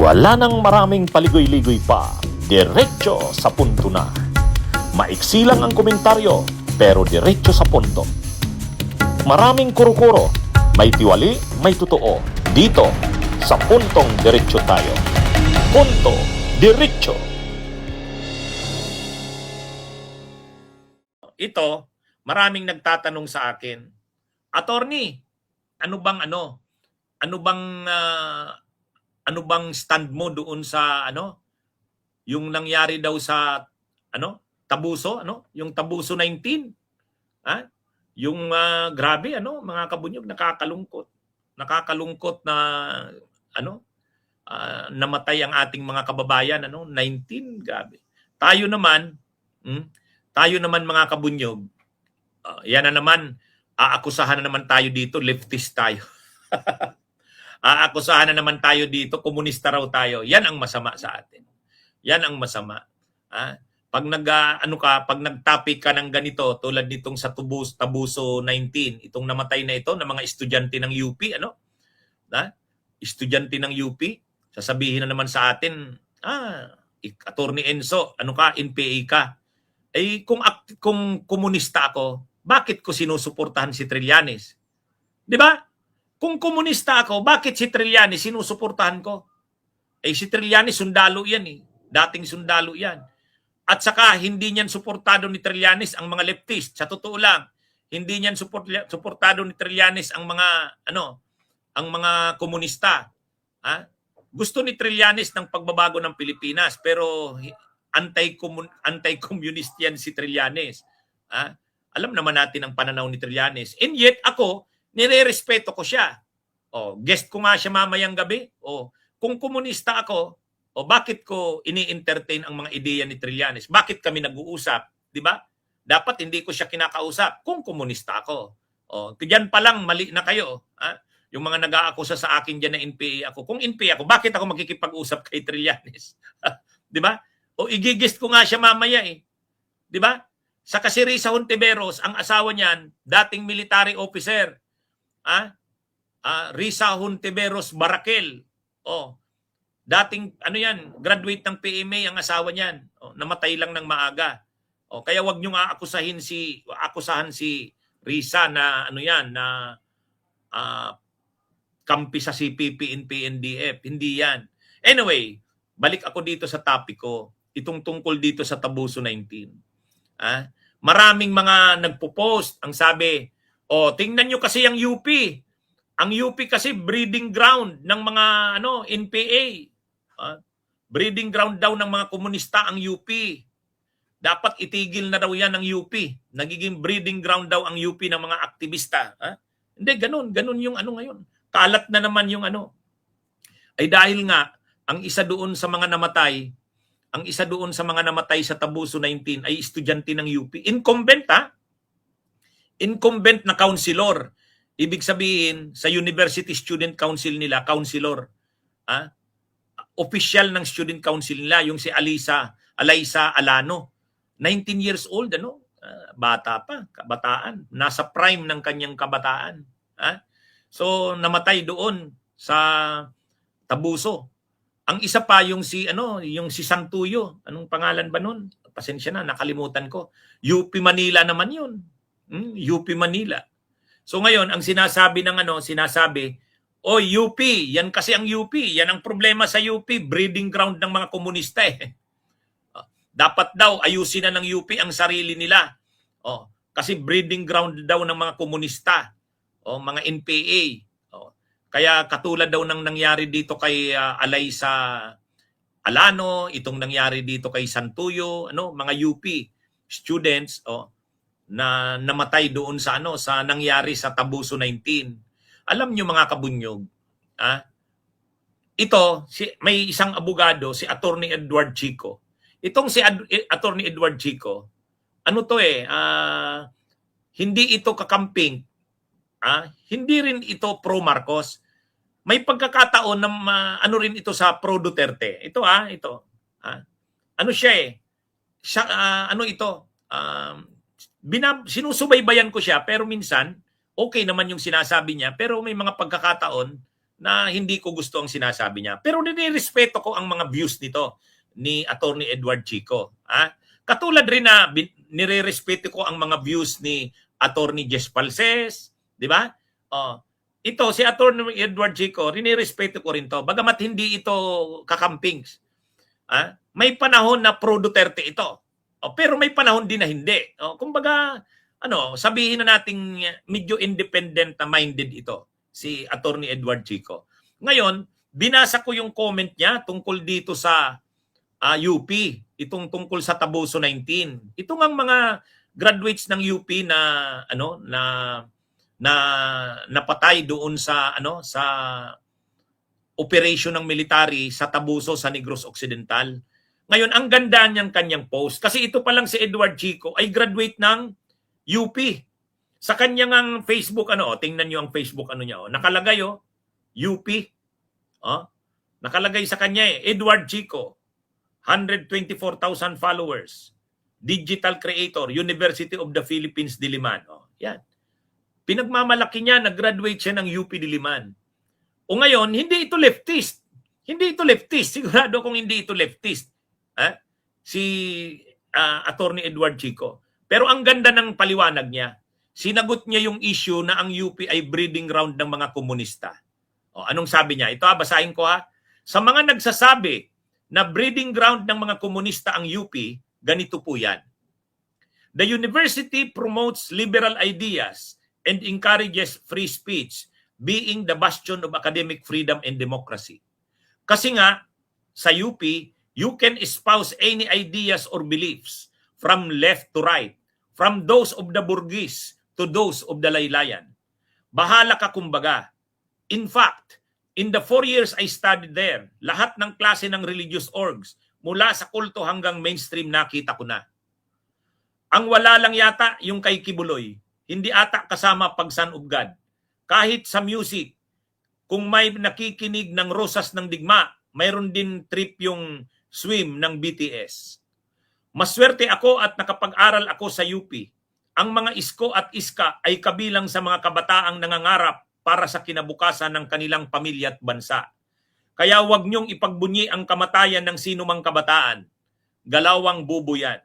Wala nang maraming paligoy-ligoy pa, diretso sa punto na. Maiksi lang ang komentaryo, pero diretso sa punto. Maraming kuro-kuro, may tiwali, may totoo. Dito, sa puntong diretso tayo. Punto diretso. Ito, maraming nagtatanong sa akin, Attorney, ano bang ano bang stand mo doon sa yung nangyari daw sa Tabuso, yung Tabuso 19? Ha? Yung grabe mga kabunyog, nakakalungkot na namatay ang ating mga kababayan 19, grabe. Tayo naman mga kabunyog, yan na naman, aakusahan na naman tayo dito, leftist tayo. Aakusahan na naman tayo dito, komunista raw tayo. Yan ang masama sa atin. Yan ang masama. Pag pag nag-topic ka ng ganito, tulad nitong sa Tabuso 19, itong namatay na ito ng mga estudyante ng UP, estudyante ng UP, sasabihin na naman sa atin, Attorney Enzo, NPA ka. Eh kung komunista ako, bakit ko sinusuportahan si Trillanes? 'Di ba? Kung komunista ako, bakit si Trillanes sinusuportahan ko? Eh si Trillanes sundalo 'yan eh. Dating sundalo 'yan. At saka hindi niyan suportado ni Trillanes ang mga leftist. Sa totoo lang, hindi niyan suportado ni Trillanes ang mga ang mga komunista. Gusto ni Trillanes ng pagbabago ng Pilipinas, pero anti-communist yan si Trillanes. Alam naman natin ang pananaw ni Trillanes. And yet ako, nire-respeto ko siya. Guest ko nga siya mamayang gabi. Kung komunista ako, bakit ko ini-entertain ang mga ideya ni Trillanes? Bakit kami nag-uusap? 'Di ba? Dapat hindi ko siya kinakausap kung komunista ako. Diyan pa lang mali na kayo. Yung mga nag-aakusa sa akin diyan na NPA ako. Kung NPA ako, bakit ako makikipag-usap kay Trillanes? 'Di ba? Igigist ko nga siya mamaya eh. 'Di ba? Sa si Risa Hontiveros, ang asawa niyan, dating military officer. Risa Hontiveros Barakel. Dating graduate ng PMA ang asawa niyan. Namatay lang ng maaga. Kaya wag niyo nga akusahan si Risa na kampi sa CPP and PNDF. Hindi yan. Anyway, balik ako dito sa topic ko. Itong tungkol dito sa Tabuso 19. Maraming mga nagpo-post ang sabi, tingnan nyo kasi ang UP. Ang UP kasi breeding ground ng mga NPA. Breeding ground daw ng mga komunista ang UP. Dapat itigil na daw yan ng UP. Nagiging breeding ground daw ang UP ng mga aktivista. Hindi, ganun yung ngayon. Kalat na naman yung Ay dahil nga, ang isa doon sa mga namatay sa Tabuso 19 ay estudyante ng UP. Incumbent na counselor. Ibig sabihin, sa University Student Council nila, counselor. Official ng Student Council nila, yung si Alyssa Alano. 19 years old, bata pa, kabataan. Nasa prime ng kanyang kabataan. So, namatay doon sa Tabuso. Ang isa pa yung si Santuyo. Anong pangalan ba nun? Pasensya na, nakalimutan ko. UP Manila naman yun. UP Manila. So ngayon, ang sinasabi UP, yan kasi ang UP. Yan ang problema sa UP, breeding ground ng mga komunista eh. Dapat daw ayusin na ng UP ang sarili nila. Kasi breeding ground daw ng mga komunista. Mga NPA. Kaya katulad daw ng nangyari dito kay Alyssa Alano, itong nangyari dito kay Santuyo, mga UP students na namatay doon sa nangyari sa Tabuso 19. Alam niyo mga kabunyog, may isang abogado, si Attorney Edward Chico. Itong si Attorney Edward Chico, hindi ito kakamping. Hindi rin ito pro Marcos. May pagkakataon na rin ito sa pro Duterte. Ito. Sinusubaybayan ko siya pero minsan okay naman yung sinasabi niya pero may mga pagkakataon na hindi ko gusto ang sinasabi niya. Pero ninirespeto ko ang mga views nito ni Attorney Edward Chico. Katulad rin na nirerespeto ko ang mga views ni Attorney Jess Palces, di ba? Ito, si Attorney Edward Chico, rinirespeto ko rin to. Bagamat hindi ito kakampings. May panahon na pro Duterte ito. Pero may panahon din na hindi. Kumbaga, sabihin na nating medyo independent na minded ito, si Attorney Edward Chico. Ngayon, binasa ko yung comment niya tungkol dito sa UP, itong tungkol sa Tabuso 19. Ito ngang mga graduates ng UP na napatay doon sa sa operation ng military sa Tabuso sa Negros Occidental. Ngayon, ang ganda niyang kanyang post kasi ito pa lang si Edward Chico ay graduate ng UP. Sa kanyang Facebook tingnan niyo ang Facebook niya nakalagay UP. Nakalagay sa kanya Edward Chico, 124,000 followers. Digital creator, University of the Philippines, Diliman. Yan. Pinagmamalaki niya, nag-graduate siya ng UP Diliman. O ngayon, hindi ito leftist. Hindi ito leftist. Sigurado kung hindi ito leftist. Si Attorney Edward Chico. Pero ang ganda ng paliwanag niya, sinagot niya yung issue na ang UP ay breeding ground ng mga komunista. Anong sabi niya? Ito basahin ko Sa mga nagsasabi na breeding ground ng mga komunista ang UP, ganito po yan. The university promotes liberal ideas and encourages free speech, being the bastion of academic freedom and democracy. Kasi nga, sa UP, you can espouse any ideas or beliefs from left to right, from those of the Burgess to those of the laylayan. Bahala ka kumbaga. In fact, in the 4 years I studied there, lahat ng klase ng religious orgs, mula sa kulto hanggang mainstream, nakita ko na. Ang wala lang yata yung kay Kibuloy, hindi ata kasama pag Son of God. Kahit sa music, kung may nakikinig ng Rosas ng Digma, mayroon din trip yung Swim ng BTS. Maswerte ako at nakapag-aral ako sa UP. Ang mga isko at iska ay kabilang sa mga kabataang nangangarap para sa kinabukasan ng kanilang pamilya at bansa. Kaya huwag niyong ipagbunyi ang kamatayan ng sinumang kabataan. Galawang bubuyan.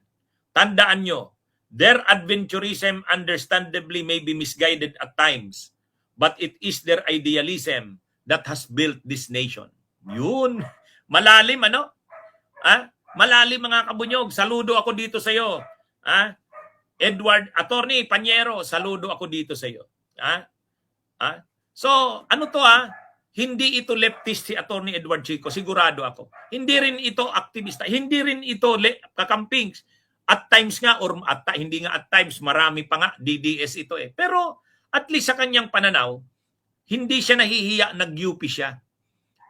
Tandaan niyo, their adventurism understandably may be misguided at times, but it is their idealism that has built this nation. Yun. Malalim, Malalim, mga kabunyog. Saludo ako dito sa iyo. Edward, Attorney Panyero, saludo ako dito sa iyo. So, hindi ito leftist si Attorney Edward Chico, sigurado ako. Hindi rin ito aktivista, hindi rin ito kakampings. At times nga, hindi nga at times, marami pa nga, DDS ito Pero, at least sa kanyang pananaw, hindi siya nahihiya, nag-UP siya.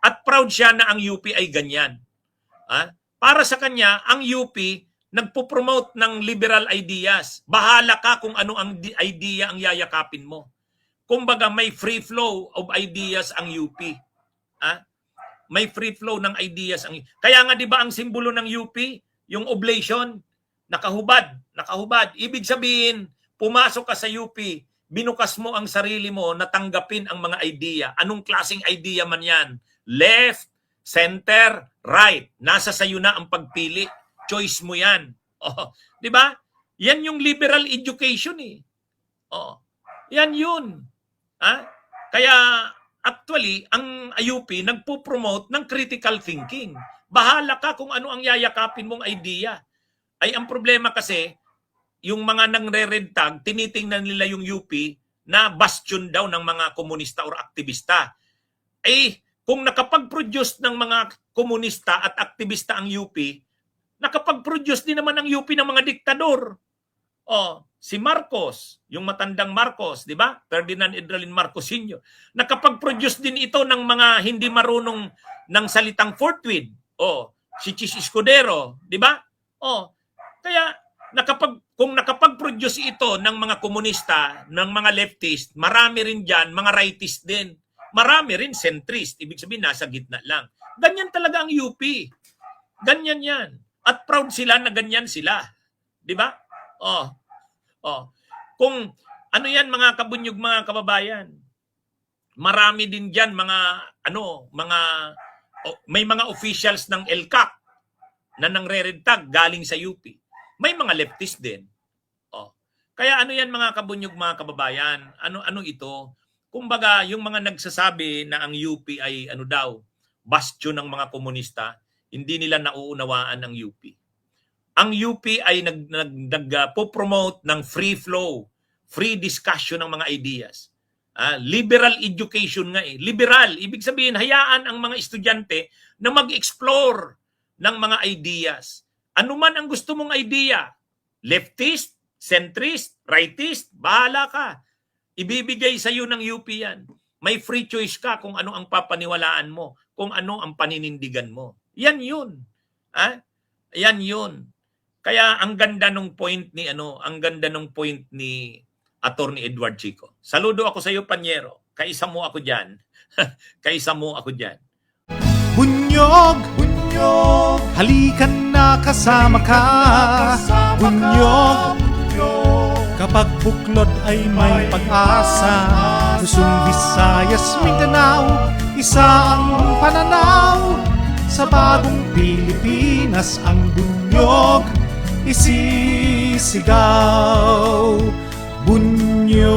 At proud siya na ang UP ay ganyan. Para sa kanya, ang UP nagpo-promote ng liberal ideas. Bahala ka kung ano ang idea ang yayakapin mo. Kumbaga, may free flow of ideas ang UP. May free flow ng ideas. Kaya nga, di ba, ang simbolo ng UP, yung oblation, nakahubad. Ibig sabihin, pumasok ka sa UP, binukas mo ang sarili mo na tanggapin ang mga idea. Anong klaseng idea man yan? Left, center, right. Nasa sayo na ang pagpili. Choice mo yan. Di ba? Yan yung liberal education Yan yun. Kaya actually, ang UP nagpo-promote ng critical thinking. Bahala ka kung ano ang yayakapin mong idea. Ay ang problema kasi, yung mga nangre-red tag, tinitingnan nila yung UP na bastion daw ng mga komunista or aktivista. Kung nakapag-produce ng mga komunista at aktivista ang UP, nakapag-produce din naman ang UP ng mga diktador. Si Marcos, yung matandang Marcos, di ba? Ferdinand Edralin Marcos Sr. Nakapag-produce din ito ng mga hindi marunong ng salitang forthwith. Si Chis Escudero, di ba? Kaya kung nakapag-produce ito ng mga komunista, ng mga leftist, marami rin dyan, mga rightist din. Marami rin centrist. Ibig sabihin, nasa gitna lang. Ganyan talaga ang UP. Ganyan yan. At proud sila na ganyan sila. Di ba? Kung ano yan, mga kabunyog, mga kababayan, marami din dyan mga may mga officials ng LCAC na nangre-red tag galing sa UP. May mga leftist din. Oh. Kaya ano yan mga kabunyog, mga kababayan? Ano ito? Kumbaga, yung mga nagsasabi na ang UP ay bastion ng mga komunista, hindi nila nauunawaan ang UP. Ang UP ay nagpo-promote ng free flow, free discussion ng mga ideas. Liberal education nga eh. Liberal, ibig sabihin, hayaan ang mga estudyante na mag-explore ng mga ideas. Ano man ang gusto mong idea, leftist, centrist, rightist, bahala ka. Ibibigay sa iyo ng UP yan. May free choice ka kung ano ang papaniwalaan mo, kung ano ang paninindigan mo. Yan yun. Yan yun. Kaya ang ganda nung point ni Attorney Edward Chico. Saludo ako sa iyo, Panyero. Kaisa mo ako diyan. Kaisa mo ako diyan. Bunyog, bunyog, halikan na kasama ka. Bunyog, kapag buklod ay may pag-asa. Luzon, Visayas, Mindanao, isa ang pananaw. Sa bagong Pilipinas ang bunyog isisigaw. Bunyog,